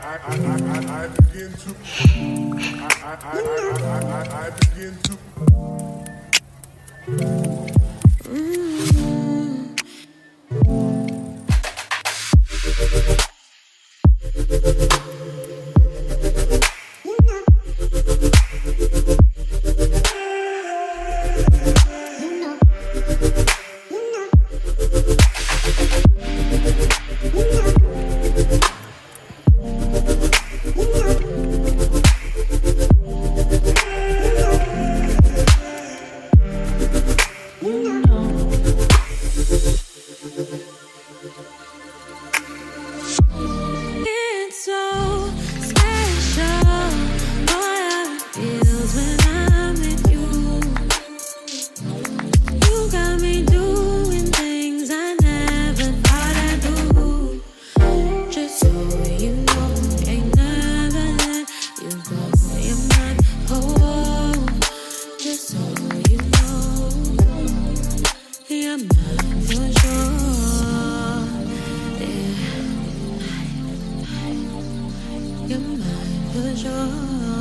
I begin to I begin It's so special. Boy, how it feels when I'm with you. You got me doing things I never thought I'd do. Just so you know, ain't never let you go. You're my whole. Just so you know, you're mine for sure. Yeah. You're mine for sure.